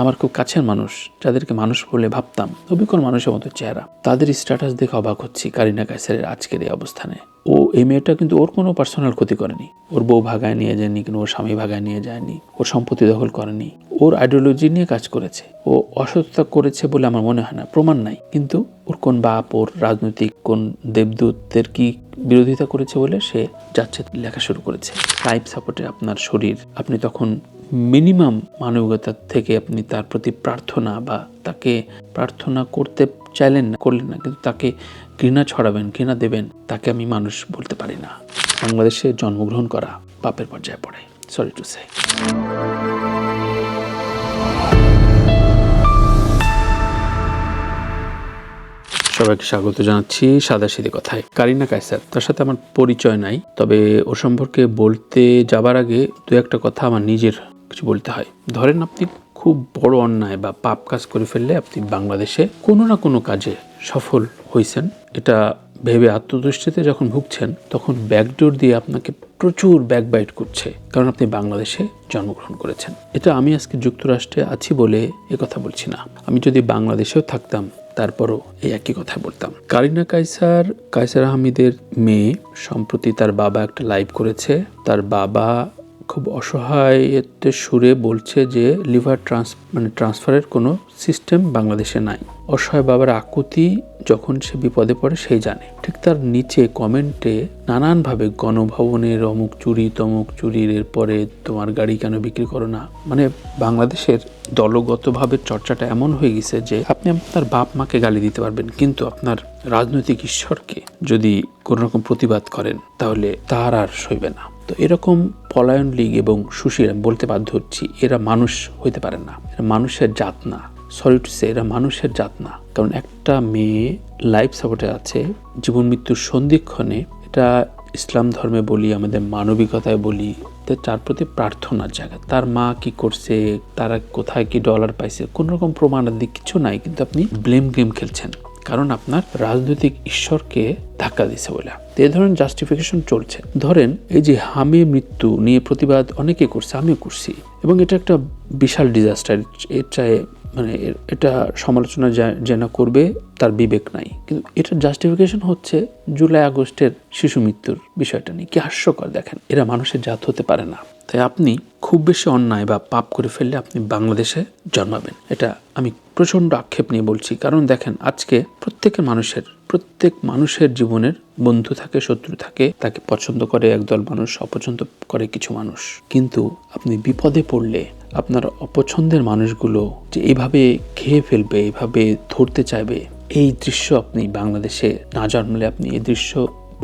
আমার খুব কাছের মানুষ, যাদেরকে মানুষ বলে ভাবতাম, অবিকল মানুষের মতো চেহারা, তাদের স্ট্যাটাস দেখে অবাক হচ্ছি কারিনা কায়সারের আজকের এই অবস্থানে। এই মেয়েটা কিন্তু ওর কোনো পার্সোনাল ক্ষতি করেনি, ওর বউ ভাগায় নিয়ে যায়নি, কিন্তু ওর স্বামী ভাগায় নিয়ে যায়নি, ওর সম্পত্তি দখল করেনি, ওর আইডিওলজি নিয়ে কাজ করেছে। ও অসততা করেছে বলে আমার মনে হয় না, প্রমাণ নাই, কিন্তু ওর কোন বাপ, ওর রাজনৈতিক কোন দেবদূতের কি বিরোধিতা করেছে বলে সে যাচ্ছে লেখা শুরু করেছে। লাইফ সাপোর্টে আপনার শরীর, আপনি তখন মিনিমাম মানবিকতার থেকে আপনি তার প্রতি প্রার্থনা বা তাকে প্রার্থনা করতে চাইলেন না, করলেন না, কিন্তু তাকে ঘৃণা ছড়াবেন, ঘৃণা দেবেন, তাকে আমি মানুষ বলতে পারি না। বাংলাদেশে জন্মগ্রহণ করা পাপের পর্যায়ে পড়ে, সরি টু সে। সবাইকে স্বাগত জানাচ্ছি সাদাসিধে কথায়। কারিনা কায়সার, তার সাথে আমার পরিচয় নাই, তবে ও সম্পর্কে বলতে যাবার আগে দু একটা কথা আমার নিজের কিছু বলতে হয়। ধরেন আপনি খুব বড় অন্যায় বা পাপ কাজ করে ফেললে আপনি বাংলাদেশে কোনো না কোনো কাজে সফল হয়েছেন, এটা ভেবে আত্মতুষ্টিতে যখন ভুগছেন, তখন ব্যাকডোর দিয়ে আপনাকে প্রচুর ব্যাকবাইট করছে, কারণ আপনি বাংলাদেশে জন্মগ্রহণ করেছেন। এটা আমি আজকে যুক্তরাষ্ট্রে আছি বলে এ কথা বলছি না, আমি যদি বাংলাদেশেও থাকতাম তারপরও এই একই কথা বলতাম। কারিনা কায়সার আহমেদের মেয়ে সম্প্রতি তার বাবা একটা লাইভ করেছে। তার বাবা খুব অসহায়ত্বের সুরে বলছে যে লিভার ট্রান্সফারের কোনো সিস্টেম বাংলাদেশে নাই। অসহায় বাবার আকুতি যখন সে বিপদে পড়ে সেই জানে। ঠিক তার নিচে কমেন্টে নানানভাবে গণভবনের অমুক চুরি তমুক চুরির, এরপরে তোমার গাড়ি কেন বিক্রি করো না, মানে বাংলাদেশের দলগতভাবে চর্চাটা এমন হয়ে গেছে যে আপনি আপনার বাপ মাকে গালি দিতে পারবেন, কিন্তু আপনার রাজনৈতিক ঈশ্বরকে যদি কোনো রকম প্রতিবাদ করেন তাহলে তার আর সইবে না। তো এরকম পলায়ন লীগ এবং সুশীল, আমি বলতে বাধ্য হচ্ছি, এরা মানুষ হইতে পারে না, এরা মানুষের জাত না, সরি টু সে, এরা মানুষের জাত না। কারণ একটা মেয়ে লাইফ সাপোর্টে আছে জীবন মৃত্যুর সন্ধিক্ষণে, এটা ইসলাম ধর্মে বলি, আমাদের মানবিকতায় বলি, তার প্রতি প্রার্থনার জায়গা। তার মা কি করছে, তারা কোথায় কি ডলার পাইছে, কোন রকম প্রমাণাদি কিছু নাই, কিন্তু আপনি ব্লেম গেম খেলছেন কারণ আপনার রাজনৈতিক ঈশ্বরকে ধাক্কা দিছে বলে। এই ধরনের জাস্টিফিকেশন চলছে। ধরেন এই যে হামে মৃত্যু নিয়ে প্রতিবাদ অনেকে করছে, আমিও করছি, এবং এটা একটা বিশাল ডিজাস্টার। এটা সমালোচনা যে না করবে তার বিবেক নাই, কিন্তু এটার জাস্টিফিকেশন হচ্ছে জুলাই আগস্টের শিশু মৃত্যুর বিষয়টা নিয়ে। কি হাস্যকর দেখেন, এরা মানুষের জাত হতে পারে না। তাই আপনি খুব বেশি অন্যায় বা পাপ করে ফেললে আপনি বাংলাদেশে জন্মাবেন, এটা আমি প্রচণ্ড আক্ষেপ নিয়ে বলছি। কারণ দেখেন, আজকে প্রত্যেক মানুষের জীবনের বন্ধু থাকে, শত্রু থাকে, তাকে পছন্দ করে একদল মানুষ, অপছন্দ করে কিছু মানুষ, কিন্তু আপনি বিপদে পড়লে আপনার অপছন্দের মানুষগুলো যে এইভাবে খেয়ে ফেলবে, এইভাবে ধরতে চাইবে, এই দৃশ্য আপনি বাংলাদেশে না জন্মলে আপনি এই দৃশ্য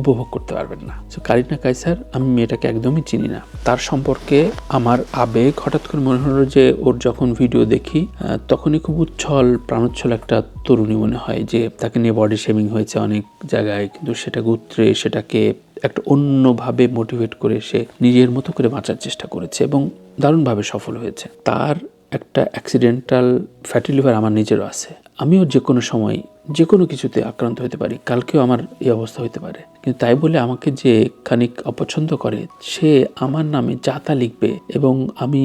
উপভোগ করতে পারবেন না। কারিনা কায়সার, আমি মেয়েটাকে একদমই চিনি না, তার সম্পর্কে আমার আবেগ হঠাৎ করে মনে হলো যে ওর যখন ভিডিও দেখি তখনই খুব উচ্ছল প্রাণোচ্ছল একটা তরুণী মনে হয়, যে তাকে নিয়ে বডি শেমিং হয়েছে অনেক জায়গায়, কিন্তু সেটাকে উতরে সেটাকে একটা অন্যভাবে মোটিভেট করে সে নিজের মতো করে বাঁচার চেষ্টা করেছে এবং দারুণভাবে সফল হয়েছে। তার একটা অ্যাক্সিডেন্টাল ফ্যাটি লিভার আমার নিজেরও আছে, আমিও যে কোনো সময় যে কোনো কিছুতে আক্রান্ত হতে পারি, কালকেও আমার এই অবস্থা হতে পারে, কিন্তু তাই বলে আমাকে যে খানিক অপছন্দ করে সে আমার নামে যাতা লিখবে, এবং আমি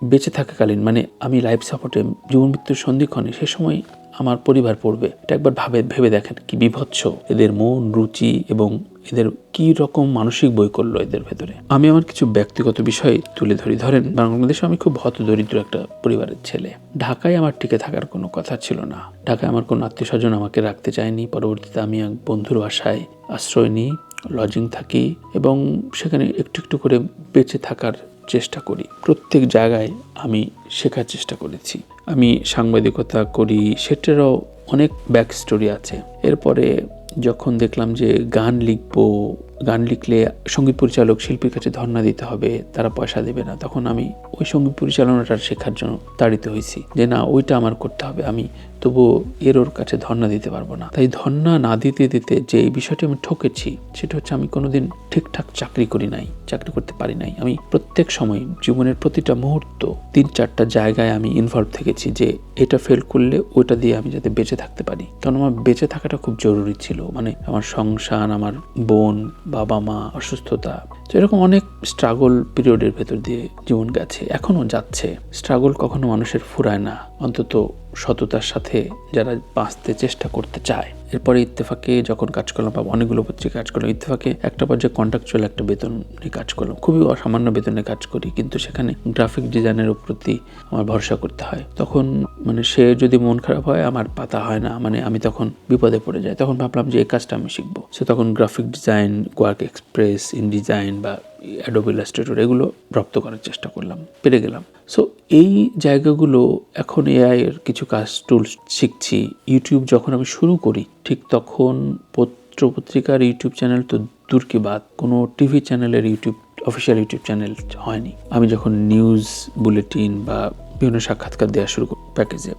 বেঁচে থাকাকালীন, মানে আমি লাইফ সাপোর্টে জীবন মৃত্যুর সন্ধিক্ষণে, সে সময় আমার পরিবার পড়বে। এটা একবার ভেবে দেখেন কি বিভৎস এদের মন, রুচি এবং এদের কি রকম মানসিক বৈকল্য এদের ভেতরে। আমি আমার কিছু ব্যক্তিগত বিষয় তুলে ধরি। ধরেন বাংলাদেশে আমি খুব হতদরিদ্র একটা পরিবারের ছেলে। ঢাকায় আমার টিকে থাকার কোনো কথা ছিল না, ঢাকায় আমার কোনো আত্মীয় স্বজন আমাকে রাখতে চায়নি। পরবর্তীতে আমি এক বন্ধুর বাসায় আশ্রয় নিই, লজিং থাকি, এবং সেখানে একটু একটু করে বেঁচে থাকার চেষ্টা করি। প্রত্যেক জায়গায় আমি শেখার চেষ্টা করেছি। আমি সাংবাদিকতা করি, সেটারও অনেক ব্যাক স্টোরি আছে। এরপরে যখন দেখলাম যে গান লিখলে সঙ্গীত পরিচালক শিল্পীর কাছে ধর্ণা দিতে হবে, তারা পয়সা দেবে না, তখন আমি ওই সঙ্গীত পরিচালনাটা শেখার জন্য তাড়িত হয়েছি যে না, ওইটা আমার করতে হবে, আমি তবুও ওর কাছে ধর্ণা দিতে পারবো না। তাই ধর্ণা না দিতে যে এই বিষয়টি আমি ঠকেছি, সেটা হচ্ছে আমি কোনোদিন ঠিকঠাক চাকরি করতে পারি নাই। আমি প্রত্যেক সময় জীবনের প্রতিটা মুহূর্ত 3-4টা জায়গায় আমি ইনভলভ থেকেছি, যে এটা ফেল করলে ওইটা দিয়ে আমি যাতে বেঁচে থাকতে পারি। কারণ আমার বেঁচে থাকাটা খুব জরুরি ছিল, মানে আমার সংসার, আমার বোন, বাবা মা, অসুস্থতা, তো এরকম অনেক স্ট্রাগল পিরিয়ডের ভেতর দিয়ে জীবন গেছে, এখনও যাচ্ছে। স্ট্রাগল কখনো মানুষের ফুরায় না, অন্তত সততার সাথে যারা বাঁচতে চেষ্টা করতে চায়। এরপরে ইত্তেফাকে যখন কাজ করলাম বা অনেকগুলো পত্রিকা কাজ করলাম, ইত্তেফাকে একটা পর্যায়ে কন্ট্রাকচুয়াল একটা বেতন নিয়ে কাজ করলাম, খুবই অসামান্য বেতনে কাজ করি, কিন্তু সেখানে গ্রাফিক ডিজাইনের প্রতি আমার ভরসা করতে হয়। তখন সে যদি মন খারাপ হয় আমার পাতা হয় না, আমি তখন বিপদে পড়ে যাই। তখন ভাবলাম যে এই কাজটা আমি শিখবো। সে তখন graphic design, quark express, InDesign বা অ্যাডোবি ইলাস্ট্রেটর এগুলো রপ্ত করার চেষ্টা করলাম, পেরে গেলাম। সো এই জায়গাগুলো এখন এআই এর কিছু কাজ টুলস শিখছি। ইউটিউব যখন আমি শুরু করি ঠিক তখন পত্রিকার ইউটিউব চ্যানেল তো দূর কি বাদ, কোনো টিভি চ্যানেলের অফিসিয়াল ইউটিউব চ্যানেল হয়নি। আমি যখন নিউজ বুলেটিন বা বিভিন্ন সাক্ষাৎকার দেওয়া শুরু করি প্যাকেজে,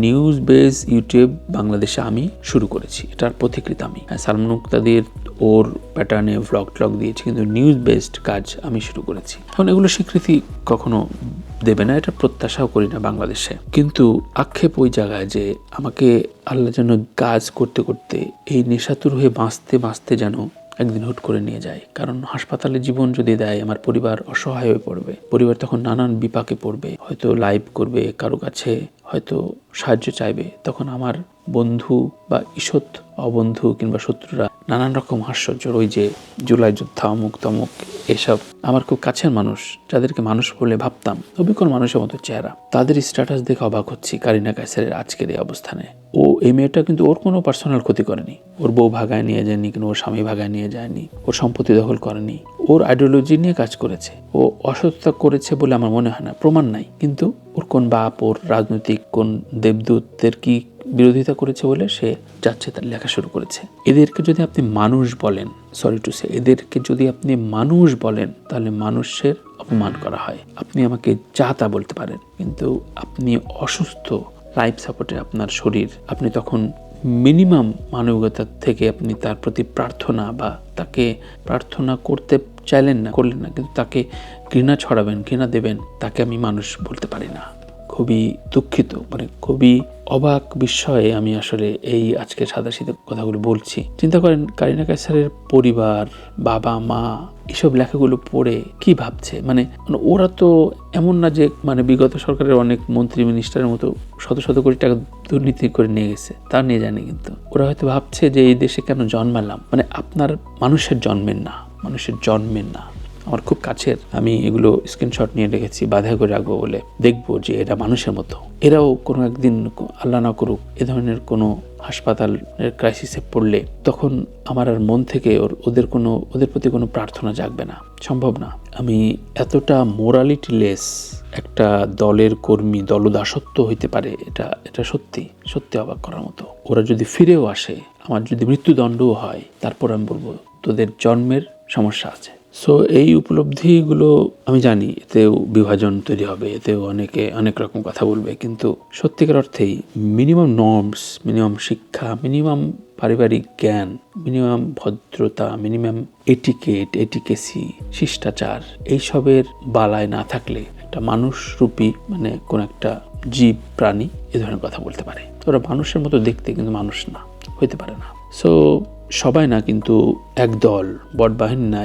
নিউজ বেস ইউটিউব বাংলাদেশে আমি শুরু করেছি, এটার পথিকৃত আমি। সালমান মুক্তাদির ওর প্যাটার্নে ভ্লগ দিয়েছি, কিন্তু নিউজ বেসড কাজ আমি শুরু করেছি। এখন এগুলো স্বীকৃতি কখনো দেবে না, এটা প্রত্যাশাও করি না বাংলাদেশে। কিন্তু আক্ষেপ ওই জায়গায় যে আমাকে আল্লাহ যেন কাজ করতে করতে এই নেশাতুর হয়ে বাঁচতে যেন একদিন হুট করে নিয়ে যায়। কারণ হাসপাতালে জীবন যদি দেয়, আমার পরিবার অসহায় হয়ে পড়বে। পরিবার তখন নানান বিপাকে পড়বে, হয়তো লাইভ করবে, কারো কাছে হয়তো সাহায্য চাইবে। তখন আমার বন্ধু বা ঈষৎ অবন্ধু কিংবা শত্রুরা নানান রকম হাস্যজ্জ্বর, ওই যে জুলাই যোদ্ধা, অমুক তমুক, এসব আমার খুব কাছের মানুষ, যাদেরকে মানুষ বলে ভাবতাম, অবিকল মানুষের মতো চেহারা, তাদের স্ট্যাটাস দেখে অবাক হচ্ছি কারিনা কায়সারের আজকের এই অবস্থানে। এই মেয়েটা কিন্তু ওর কোনো পার্সোনাল ক্ষতি করেনি, ওর বউ ভাগায় নিয়ে যায়নি, কিন্তু ওর স্বামী ভাগায় নিয়ে যায়নি, ওর সম্পত্তি দখল করেনি, ওর আইডিওলজি নিয়ে কাজ করেছে। ও অসততা করেছে বলে আমার মনে হয় না, প্রমাণ নাই। কিন্তু ওর কোন বাপ, ওর রাজনৈতিক কোন দেবদূতের কি বিরোধিতা করেছে বলে সে যাচ্ছে তার লেখা শুরু করেছে। এদেরকে যদি আপনি মানুষ বলেন, সরি টু সে, এদেরকে যদি আপনি মানুষ বলেন তাহলে মানুষের অপমান করা হয়। আপনি আমাকে যা তা বলতে পারেন, কিন্তু আপনি অসুস্থ, লাইফ সাপোর্টে আপনার শরীর, আপনি তখন মিনিমাম মানবিকতা থেকে আপনি তার প্রতি প্রার্থনা বা তাকে প্রার্থনা করতে করলেন না, কিন্তু তাকে ঘৃণা ছড়াবেন, ঘৃণা দেবেন, তাকে আমি মানুষ বলতে পারি না। খুবই দুঃখিত, খুবই অবাক বিস্ময়ে আমি আসলে এই আজকে সাদাসিধে কথাগুলো বলছি। চিন্তা করেন কারিনা কায়সারের পরিবার, বাবা মা এসব লেখাগুলো পড়ে কি ভাবছে। ওরা তো এমন না যে বিগত সরকারের অনেক মন্ত্রী মিনিস্টারের মতো শত কোটি টাকা দুর্নীতি করে নিয়ে গেছে, তা নিয়ে জানি, কিন্তু ওরা হয়তো ভাবছে যে এই দেশে কেন জন্মালাম। আপনার মানুষের জন্মের না। আমার খুব কাছের, আমি এগুলো স্ক্রিনশট নিয়ে রেখেছি, বাধা করে রাখবো বলে, দেখবো যে এরা মানুষের মতো। এরাও কোনো একদিন, আল্লাহ না করুক, এ ধরনের কোনো হাসপাতালের ক্রাইসিসে পড়লে তখন আমার আর মন থেকে ওদের প্রতি কোনো প্রার্থনা জাগবে না, সম্ভব না। আমি এতটা মোরালিটিলেস একটা দলের কর্মী, দলদাসত্ব হইতে পারে, এটা সত্যি অবাক করার মতো। ওরা যদি ফিরেও আসে, আমার যদি মৃত্যুদণ্ডও হয়, তারপর আমি বলবো তোদের জন্মের সমস্যা আছে। সো এই উপলব্ধিগুলো আমি জানি, এতেও বিভাজন তৈরি হবে, এতেও অনেকে অনেক রকম কথা বলবে, কিন্তু সত্যিকার অর্থেই মিনিমাম নর্মস, মিনিমাম শিক্ষা, মিনিমাম পারিবারিক জ্ঞান, মিনিমাম ভদ্রতা, মিনিমাম এটিকেসি, শিষ্টাচার, এইসবের বালায় না থাকলে একটা মানুষরূপী কোন একটা জীব প্রাণী এ ধরনের কথা বলতে পারে। ওরা মানুষের মতো দেখতে, কিন্তু মানুষ না, হইতে পারে না। সো সবাই না, কিন্তু একদল বটবাহিনী না,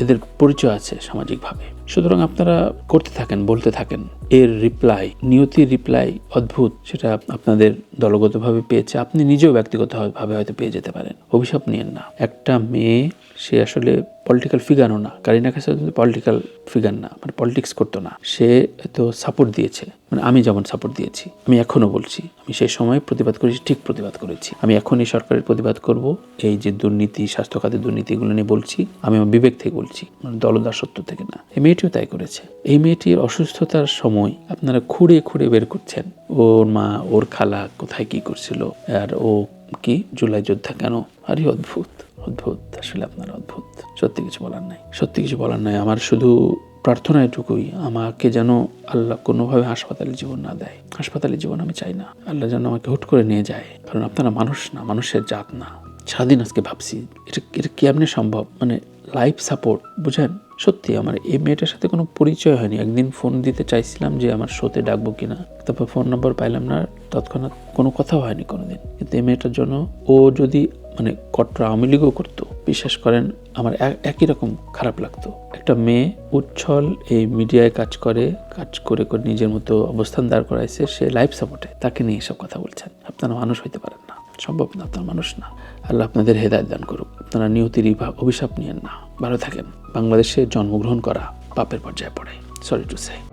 এদের পরিচয় আছে সামাজিকভাবে। সুতরাং আপনারা করতে থাকেন, বলতে থাকেন। এর রিপ্লাই, নিয়তির রিপ্লাই অদ্ভুত, সেটা আপনাদের দলগতভাবে পেয়েছে, আপনি নিজেও ব্যক্তিগতভাবে হয়তো পেয়ে যেতে পারেন। অভিশাপ নিয়েন না। একটা মেয়ে, সে আসলে পলিটিক্যাল ফিগারও না, কারিনা কায়সার পলিটিক্যাল ফিগার না, পলিটিক্স করতো না, সে তো সাপোর্ট দিয়েছে। আমি যেমন সাপোর্ট দিয়েছি, আমি এখনো বলছি, আমি সেই সময় প্রতিবাদ করেছি, ঠিক প্রতিবাদ করেছি। আমি এখন এই সরকারের প্রতিবাদ করব, এই যে দুর্নীতি, স্বাস্থ্য খাতের দুর্নীতি, এগুলো নিয়ে বলছি, আমি আমার বিবেক থেকে বলছি, দলদাসত্ব থেকে না। এই মেয়েটিও তাই করেছে। এই মেয়েটির অসুস্থতার সময় আপনারা খুঁড়ে বের করছেন ওর মা, ওর খালা কোথায় কি করছিল, আর ও কি জুলাই যোদ্ধা কেন। আরে অদ্ভুত, আসলে আপনারা অদ্ভুত। সত্যি কিছু বলার নাই। আমার শুধু প্রার্থনা এটুকুই, আমাকে যেন আল্লাহ কোনোভাবে হাসপাতালে জীবন না দেয়। হাসপাতালে জীবন আমি চাই না। আল্লাহ যেন আমাকে হুট করে নিয়ে যায়, কারণ আপনারা মানুষ না, মানুষের জাত না। সারাদিন আজকে ভাবছি এটা কি এমনি সম্ভব, লাইফ সাপোর্ট, বুঝেন। সত্যি আমার এই মেয়েটার সাথে কোনো পরিচয় হয়নি। একদিন ফোন দিতে চাইছিলাম যে আমার শোতে ডাকবো কিনা, তারপর ফোন নম্বর পাইলাম না, তৎক্ষণাৎ কোনো কথাও হয়নি কোনোদিন। কিন্তু এই মেয়েটার জন্য ও যদি কট্টর আওয়ামী লীগও করতো, বিশ্বাস করেন আমার একই রকম খারাপ লাগতো। একটা মেয়ে উচ্ছল এই মিডিয়ায় কাজ করে করে নিজের মতো অবস্থান দাঁড় করাইছে, সে লাইফ সাপোর্টে, তাকে নিয়ে এসব কথা বলছেন। আপনারা মানুষ হইতে পারেন না, সম্ভব না, আপনার মানুষ না। আল্লাহ আপনাদের হেদায়েত দান করুক। আপনারা নিয়তির অভিশাপ নিয়েন না। ভালো থাকেন। বাংলাদেশে জন্মগ্রহণ করা পাপের পর্যায়ে পড়ে, সরি টু সে।